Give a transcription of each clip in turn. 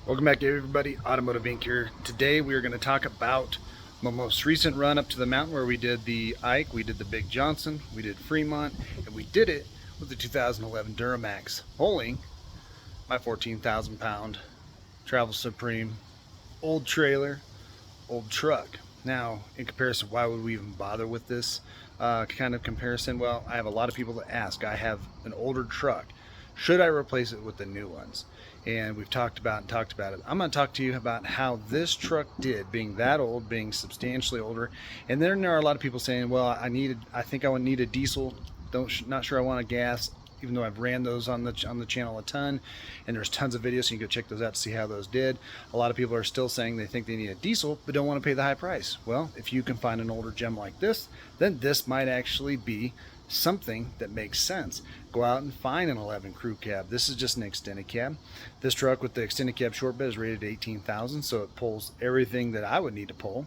Welcome back everybody, Automotive Inc. here. Today we are going to talk about my most recent run up to the mountain where we did the IKE, we did the Big Johnson, we did Fremont, and we did it with the 2011 Duramax, pulling my 14,000 pound Travel Supreme, old trailer, old truck. Now, in comparison, why would we even bother with this kind of comparison? Well, I have a lot of people that ask. I have an older truck. Should I replace it with the new ones? And we've talked about it. I'm going to talk to you about how this truck did, being that old, being substantially older. And then there are a lot of people saying, well, I think I would need a diesel. Not sure I want a gas, even though I've ran those on the channel a ton, and there's tons of videos, so you can go check those out to see how those did. A lot of people are still saying they think they need a diesel, but don't want to pay the high price. Well, if you can find an older gem like this, then this might actually be something that makes sense. Go out and find an 11 crew cab. This is just an extended cab. This truck with the extended cab short bed is rated 18,000, so it pulls everything that I would need to pull.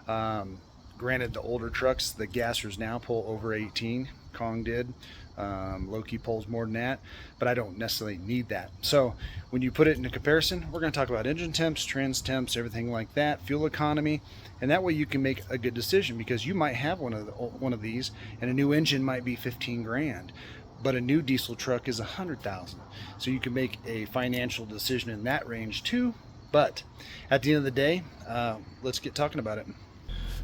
Granted, the older trucks, the gassers now pull over 18. Kong did. Low-key pulls more than that, but I don't necessarily need that. So when you put it into comparison, we're going to talk about engine temps, trans temps, everything like that, fuel economy, and that way you can make a good decision, because you might have one of these and a new engine might be 15 grand, but a new diesel truck is 100,000. So you can make a financial decision in that range too. But at the end of the day, let's get talking about it.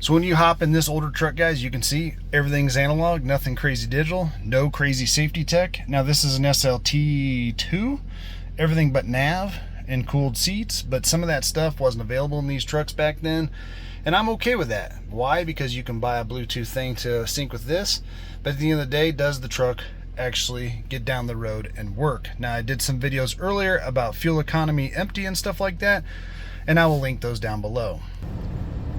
So when you hop in this older truck, guys, you can see everything's analog, nothing crazy digital, no crazy safety tech. Now this is an SLT2, everything but nav and cooled seats, but some of that stuff wasn't available in these trucks back then, and I'm okay with that. Why? Because you can buy a Bluetooth thing to sync with this, but at the end of the day, does the truck actually get down the road and work? Now, I did some videos earlier about fuel economy, empty and stuff like that, and I will link those down below.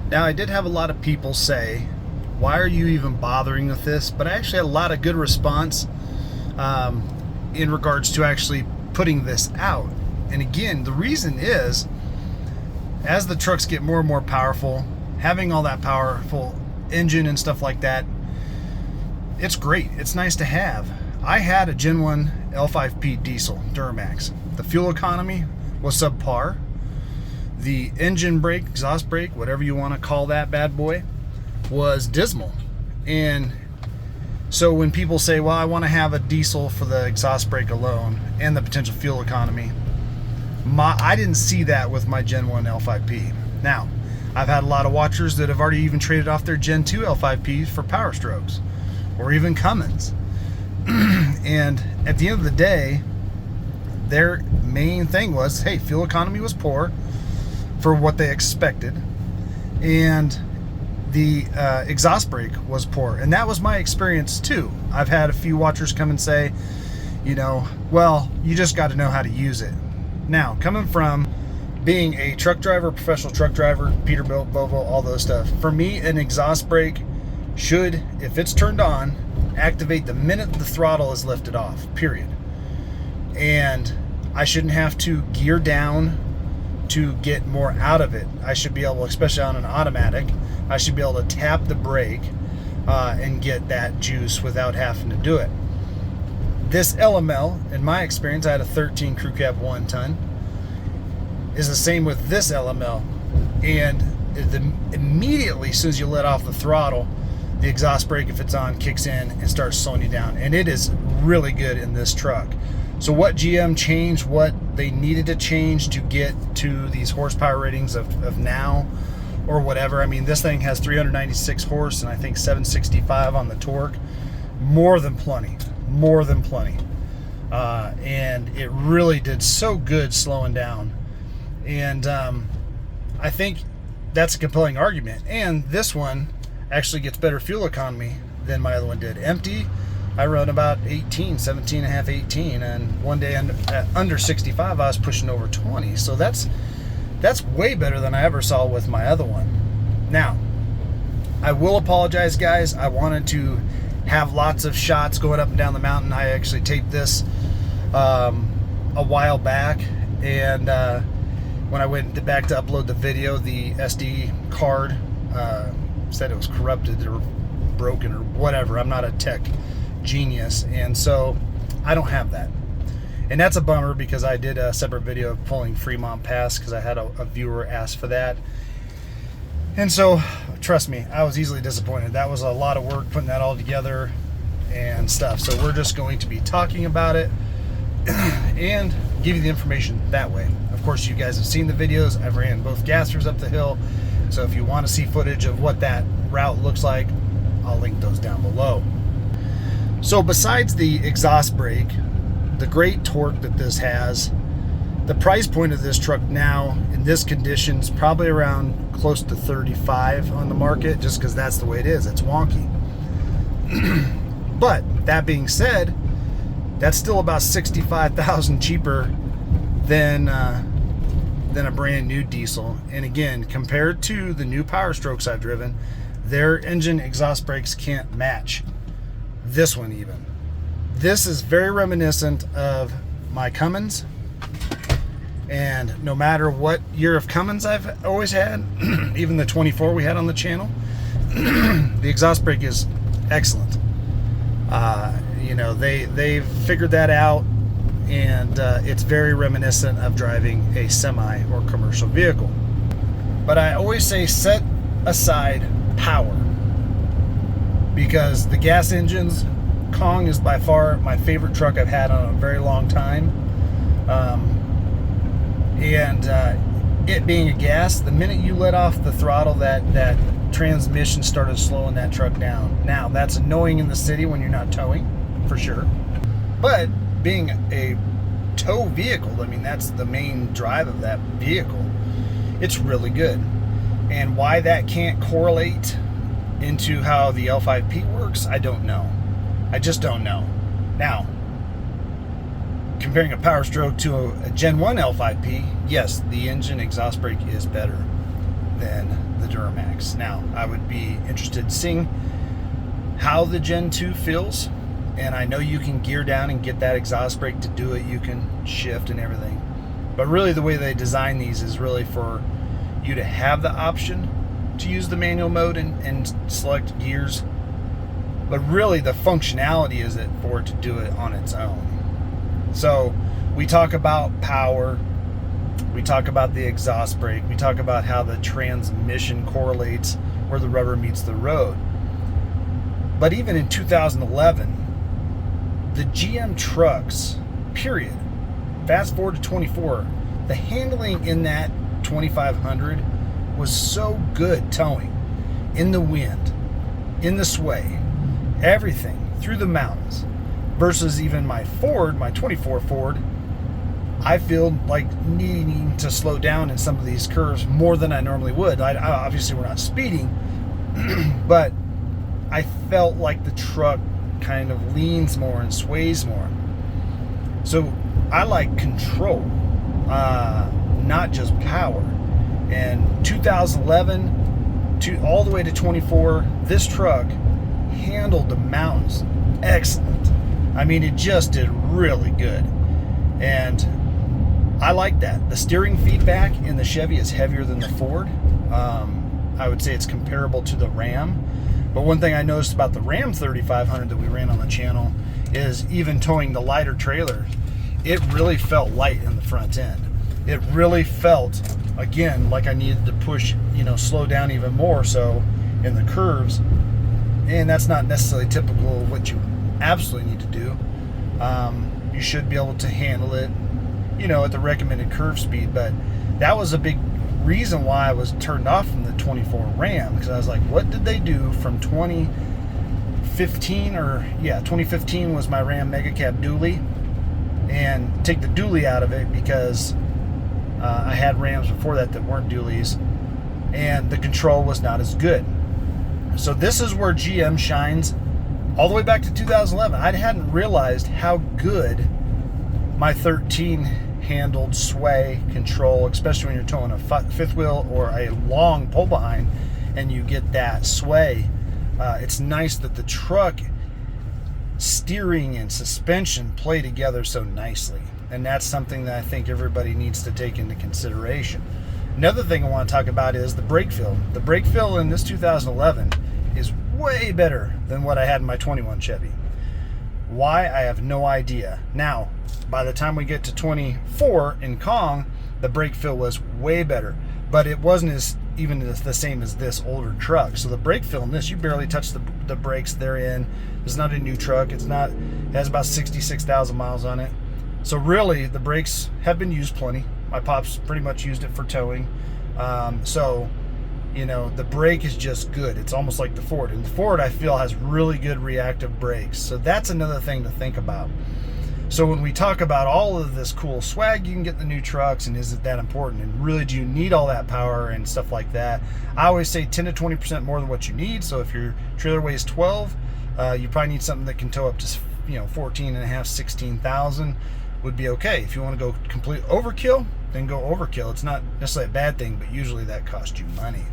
Now, I did have a lot of people say, why are you even bothering with this? But I actually had a lot of good response in regards to actually putting this out. And again, the reason is, as the trucks get more and more powerful, having all that powerful engine and stuff like that, it's great. It's nice to have. I had a Gen 1 L5P diesel Duramax. The fuel economy was subpar. The engine brake, exhaust brake, whatever you want to call that bad boy, was dismal. And so when people say, well, I want to have a diesel for the exhaust brake alone and the potential fuel economy, I didn't see that with my Gen 1 L5P. Now, I've had a lot of watchers that have already even traded off their Gen 2 L5Ps for Power Strokes or even Cummins. And at the end of the day, their main thing was, hey, fuel economy was poor for what they expected, and the exhaust brake was poor, and that was my experience too. I've had a few watchers come and say, you know, well, you just got to know how to use it. Now, coming from being a truck driver, professional truck driver, Peterbilt, Volvo, all those stuff, for me, an exhaust brake should, if it's turned on, activate the minute the throttle is lifted off, period. And I shouldn't have to gear down to get more out of it. I should be able, especially on an automatic, I should be able to tap the brake and get that juice without having to do it. This LML, in my experience, I had a 13 crew cab 1 ton, is the same with this LML. And immediately, as soon as you let off the throttle, the exhaust brake, if it's on, kicks in and starts slowing you down. And it is really good in this truck. So what GM changed, what they needed to change to get to these horsepower ratings of now or whatever. I mean, this thing has 396 horse and I think 765 on the torque. More than plenty. More than plenty. And it really did so good slowing down. And I think that's a compelling argument. And this one actually gets better fuel economy than my other one did. Empty, I run about 18, 17 and a half, 18, and one day under 65 I was pushing over 20. So that's way better than I ever saw with my other one. Now, I will apologize, guys. I wanted to have lots of shots going up and down the mountain. I actually taped this a while back, and when I went back to upload the video, the SD card said it was corrupted or broken or whatever. I'm not a tech genius, and so I don't have that. And that's a bummer because I did a separate video of pulling Fremont past because I had a viewer ask for that. And so, trust me, I was easily disappointed. That was a lot of work putting that all together and stuff. So we're just going to be talking about it and give you the information that way. Of course, you guys have seen the videos. I've ran both gassers up the hill. So if you want to see footage of what that route looks like, I'll link those down below. So besides the exhaust brake, the great torque that this has, the price point of this truck now in this condition is probably around close to 35 on the market, just because that's the way it is. It's wonky. But that being said, that's still about $65,000 cheaper than a brand new diesel. And again, compared to the new Power Strokes I've driven, their engine exhaust brakes can't match this one even. This is very reminiscent of my Cummins, and no matter what year of Cummins I've always had, even the 24 we had on the channel, the exhaust brake is excellent. You know, they've figured that out, and it's very reminiscent of driving a semi or commercial vehicle. But I always say set aside power, because the gas engines, Kong is by far my favorite truck I've had on a very long time. It being a gas, the minute you let off the throttle, that transmission started slowing that truck down. Now, that's annoying in the city when you're not towing, for sure. But being a tow vehicle, I mean, that's the main drive of that vehicle. It's really good. And why that can't correlate into how the L5P works, I don't know. I just don't know. Now, comparing a Power Stroke to a Gen 1 L5P, yes, the engine exhaust brake is better than the Duramax. Now, I would be interested in seeing how the Gen 2 feels, and I know you can gear down and get that exhaust brake to do it. You can shift and everything. But really the way they design these is really for you to have the option to use the manual mode and select gears. But really the functionality is it for it to do it on its own. So we talk about power, we talk about the exhaust brake, we talk about how the transmission correlates where the rubber meets the road. But even in 2011, the GM trucks, period, fast forward to 24, the handling in that 2500 was so good towing, in the wind, in the sway, everything through the mountains, versus even my Ford, my 24 Ford. I feel like needing to slow down in some of these curves more than I normally would. I obviously we're not speeding, but I felt like the truck kind of leans more and sways more. So I like control, not just power. And 2011 to all the way to 24, this truck handled the mountains excellent. I mean, it just did really good. And I like that. The steering feedback in the Chevy is heavier than the Ford. I would say it's comparable to the Ram. But one thing I noticed about the Ram 3500 that we ran on the channel is even towing the lighter trailer, it really felt light in the front end. It really felt, again, like I needed to push, slow down even more so in the curves. And that's not necessarily typical of what you absolutely need to do. You should be able to handle it, at the recommended curve speed. But that was a big reason why I was turned off from the 24 Ram, because I was like, what did they do from 2015 2015 was my Ram Mega Cab dually, and take the dually out of it because I had Rams before that weren't dualies, and the control was not as good. So this is where GM shines all the way back to 2011. I hadn't realized how good my 13 handled sway control, especially when you're towing a fifth wheel or a long pull behind and you get that sway. It's nice that the truck steering and suspension play together so nicely, and that's something that I think everybody needs to take into consideration. Another thing I want to talk about is the brake feel. The brake feel in this 2011 is way better than what I had in my 21 Chevy. Why? I have no idea. Now, By the time we get to 24 in Kong, the brake feel was way better, but it wasn't even the same as this older truck. So the brake feel in this, you barely touch the brakes they're in. It's not a new truck. It has about 66,000 miles on it. So really, the brakes have been used plenty. My pops pretty much used it for towing. So, you know, the brake is just good. It's almost like the Ford. And the Ford, I feel, has really good reactive brakes. So that's another thing to think about. So when we talk about all of this cool swag you can get in the new trucks, and is it that important? And really, do you need all that power and stuff like that? I always say 10 to 20% more than what you need. So if your trailer weighs 12, you probably need something that can tow up to, 14 and a half, 16,000 would be okay. If you want to go complete overkill, then go overkill. It's not necessarily a bad thing, but usually that costs you money.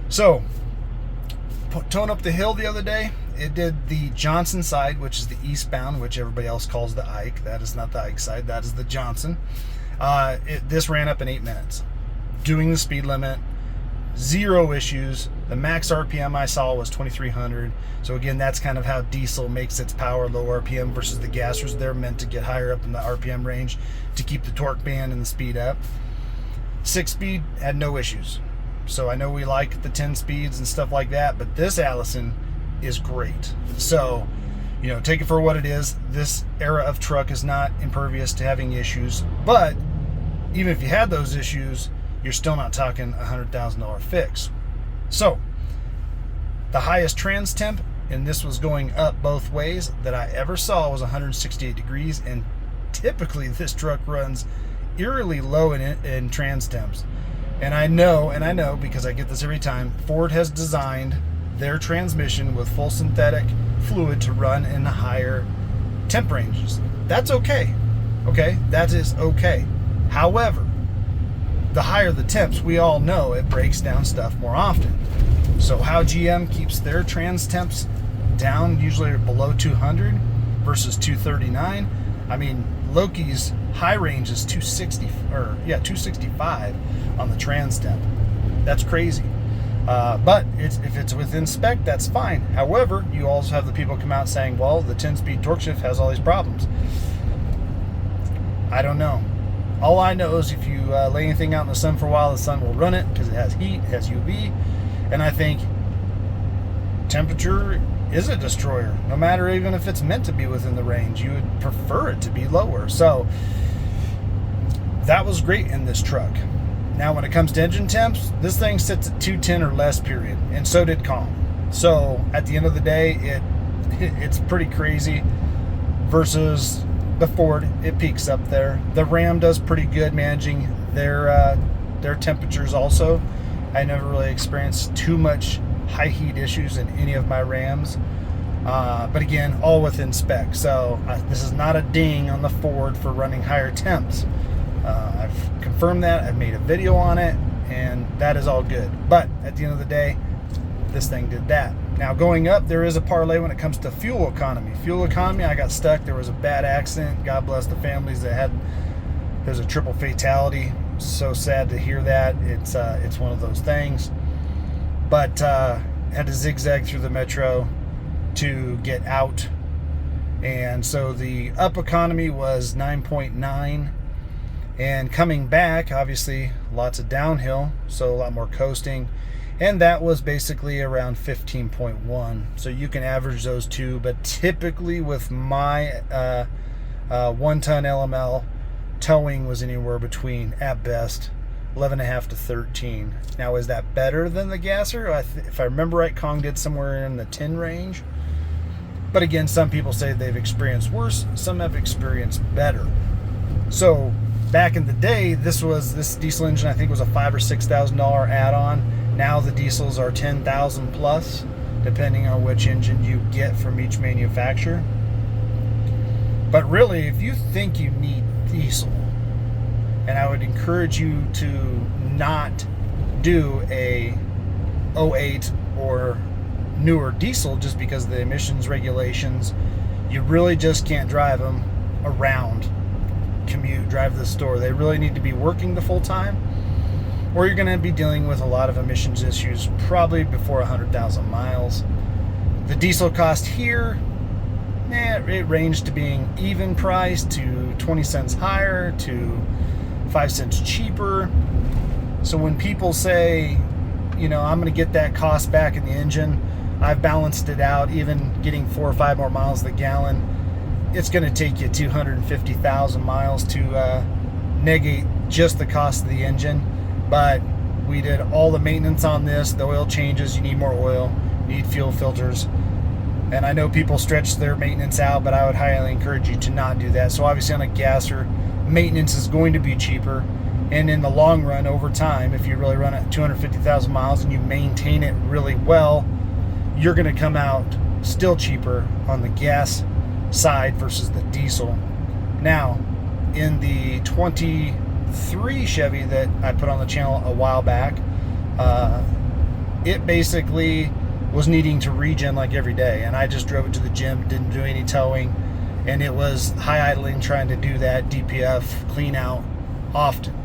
So towing up the hill the other day, it did the Johnson side, which is the eastbound, which everybody else calls the Ike. That is not the Ike side. That is the Johnson. This ran up in 8 minutes, doing the speed limit, 0 issues. The max RPM I saw was 2,300. So again, that's kind of how diesel makes its power, low RPM, versus the gassers. They're meant to get higher up in the RPM range to keep the torque band and the speed up. 6-speed had no issues. So I know we like the 10 speeds and stuff like that, but this Allison is great. So, take it for what it is. This era of truck is not impervious to having issues, but even if you had those issues, you're still not talking $100,000 fix. So the highest trans temp, and this was going up both ways, that I ever saw was 168 degrees, and typically this truck runs eerily low in trans temps. And I know because I get this every time, Ford has designed their transmission with full synthetic fluid to run in the higher temp ranges. That's okay. Okay? That is okay. However, the higher the temps, we all know it breaks down stuff more often. So how GM keeps their trans temps down, usually below 200 versus 239. I mean, Loki's high range is 265 on the trans temp. That's crazy. But if it's within spec, that's fine. However, you also have the people come out saying, well, the 10-speed torque shift has all these problems. I don't know. All I know is if you lay anything out in the sun for a while, the sun will run it because it has heat, it has UV. And I think temperature is a destroyer. No matter even if it's meant to be within the range, you would prefer it to be lower. So that was great in this truck. Now, when it comes to engine temps, this thing sits at 210 or less, period. And so did Kong. So at the end of the day, it's pretty crazy versus the Ford. It peaks up there. The Ram does pretty good managing their temperatures also. I never really experienced too much high heat issues in any of my Rams. But again, all within spec. So this is not a ding on the Ford for running higher temps. I've confirmed that. I've made a video on it, and that is all good. But at the end of the day, this thing did that. Now, going up, there is a parlay when it comes to fuel economy. Fuel economy, I got stuck. There was a bad accident. God bless the families that had. There's a triple fatality. So sad to hear that. It's one of those things. But had to zigzag through the metro to get out. And so the up economy was 9.9. And coming back, obviously, lots of downhill, so a lot more coasting. And that was basically around 15.1. So you can average those two, but typically with my 1-ton LML, towing was anywhere between, at best, 11.5 to 13. Now, is that better than the gasser? If I remember right, Kong did somewhere in the 10 range. But again, some people say they've experienced worse. Some have experienced better. So back in the day, this diesel engine, I think, was a $5,000 or $6,000 add-on. Now the diesels are $10,000 plus, depending on which engine you get from each manufacturer. But really, if you think you need diesel, and I would encourage you to not do a 08 or newer diesel just because of the emissions regulations, you really just can't drive them around, commute, drive to the store. They really need to be working the full time, or you're going to be dealing with a lot of emissions issues probably before 100,000 miles. The diesel cost here It ranged to being even price to 20 cents higher to 5 cents cheaper. So when people say, you know, I'm going to get that cost back in the engine, I've balanced it out. Even getting 4 or 5 more miles the gallon, it's going to take you 250,000 miles to negate just the cost of the engine. But we did all the maintenance on this, the oil changes. You need more oil, you need fuel filters. And I know people stretch their maintenance out, but I would highly encourage you to not do that. So obviously on a gasser, maintenance is going to be cheaper. And in the long run, over time, if you really run it 250,000 miles and you maintain it really well, you're going to come out still cheaper on the gas side versus the diesel. Now, in the 23 Chevy that I put on the channel a while back, it basically was needing to regen like every day, and I just drove it to the gym, didn't do any towing, and it was high idling trying to do that DPF clean out often.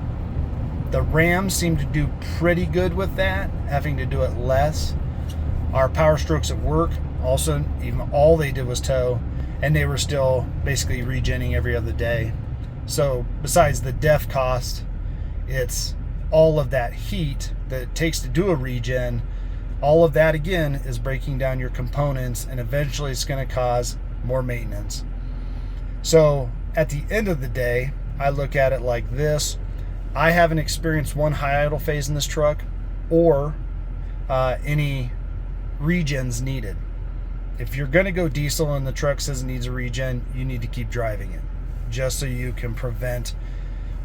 The Rams seem to do pretty good with that, having to do it less. Our Power Strokes at work also, even all they did was tow, and they were still basically regenning every other day. So besides the DEF cost, it's all of that heat that it takes to do a regen. All of that again is breaking down your components, and eventually it's going to cause more maintenance. So at the end of the day, I look at it like this. I haven't experienced one high idle phase in this truck or any regens needed. If you're going to go diesel and the truck says it needs a regen, you need to keep driving it just so you can prevent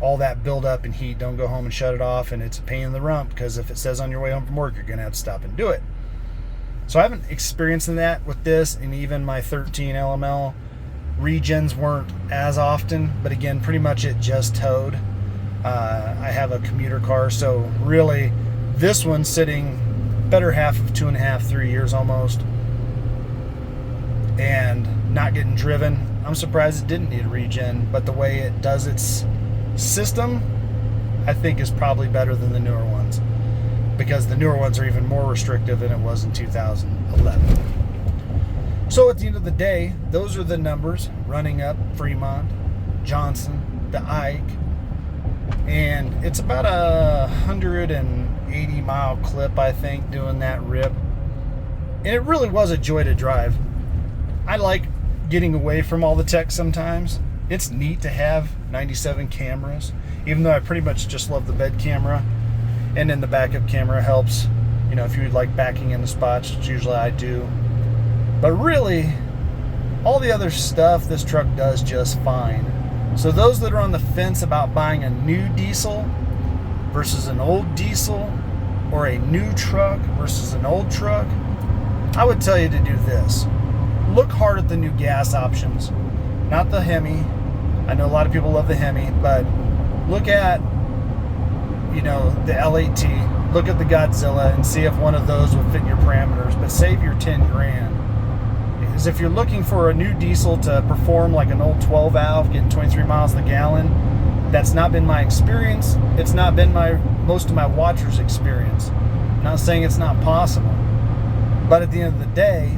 all that buildup in heat. Don't go home and shut it off and it's a pain in the rump, because if it says on your way home from work, you're going to have to stop and do it. So I haven't experienced that with this, and even my 13 LML regens weren't as often, but again, pretty much it just towed. I have a commuter car, so really this one's sitting better half of 2.5, 3 years almost, and not getting driven. I'm surprised it didn't need a regen, but the way it does its system, I think, is probably better than the newer ones, because the newer ones are even more restrictive than it was in 2011. So at the end of the day, those are the numbers running up Fremont, Johnson, the IKE, and it's about a 180 mile clip, I think, doing that rip. And it really was a joy to drive. I like getting away from all the tech sometimes. It's neat to have 97 cameras, even though I pretty much just love the bed camera. And then the backup camera helps, you know, if you like backing into spots, which usually I do. But really, all the other stuff this truck does just fine. So those that are on the fence about buying a new diesel versus an old diesel, or a new truck versus an old truck, I would tell you to do this. Look hard at the new gas options, not the Hemi. I know a lot of people love the Hemi, but look at, you know, the L8T, look at the Godzilla, and see if one of those will fit your parameters, but save your 10 grand. Because if you're looking for a new diesel to perform like an old 12 valve, getting 23 miles a gallon, that's not been my experience. It's not been most of my watchers' experience. I'm not saying it's not possible, but at the end of the day,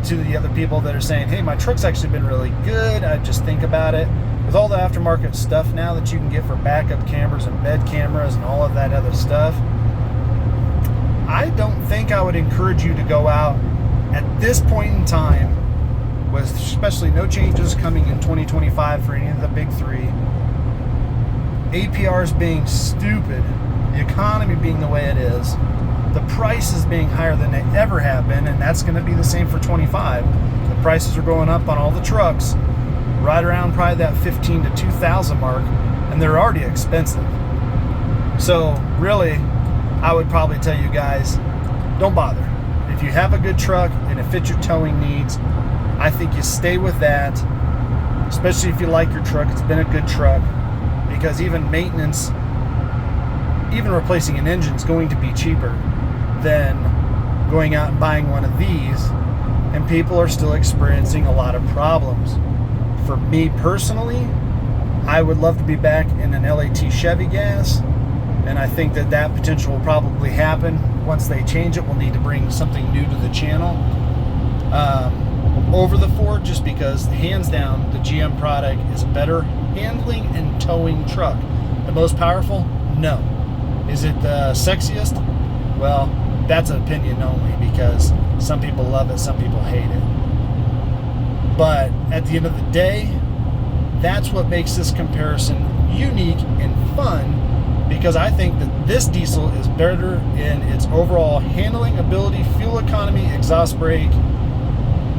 to the other people that are saying, hey, my truck's actually been really good, I just think about it. With all the aftermarket stuff now that you can get for backup cameras and bed cameras and all of that other stuff, I don't think I would encourage you to go out at this point in time, with especially no changes coming in 2025 for any of the big three, APRs being stupid, the economy being the way it is, the prices being higher than they ever have been, and that's going to be the same for 25. The prices are going up on all the trucks, right around probably that 15 to 2,000 mark, and they're already expensive. So really, I would probably tell you guys, don't bother. If you have a good truck and it fits your towing needs, I think you stay with that, especially if you like your truck, it's been a good truck, because even maintenance, even replacing an engine is going to be cheaper than going out and buying one of these, and people are still experiencing a lot of problems. For me personally, I would love to be back in an LAT Chevy gas, and I think that that potential will probably happen. Once they change it, we'll need to bring something new to the channel. over the Ford, just because hands down the GM product is a better handling and towing truck. The most powerful? No. Is it the sexiest? Well, that's an opinion only, because some people love it, some people hate it. But at the end of the day, that's what makes this comparison unique and fun, because I think that this diesel is better in its overall handling ability, fuel economy, exhaust brake,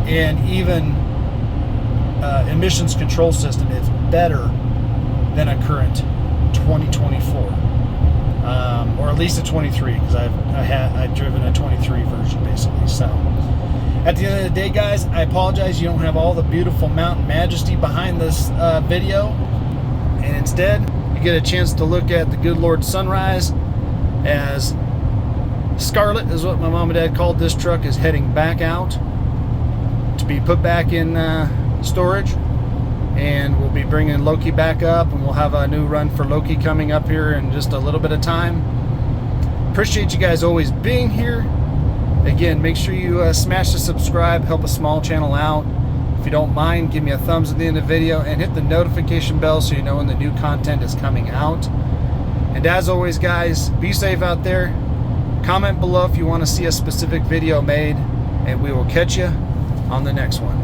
and even emissions control system. It's better than a current 2024, or at least a 23, because I've driven a 23 version basically. So at the end of the day, guys, I apologize you don't have all the beautiful mountain majesty behind this video, and instead you get a chance to look at the good Lord sunrise, as Scarlet is what my mom and dad called this truck, is heading back out to be put back in storage, and we'll be bringing Loki back up, and we'll have a new run for Loki coming up here in just a little bit of time. Appreciate you guys always being here. Again, make sure you smash the subscribe, help a small channel out. If you don't mind, give me a thumbs at the end of the video, and hit the notification bell so you know when the new content is coming out. And as always, guys, be safe out there. Comment below if you want to see a specific video made, and we will catch you on the next one.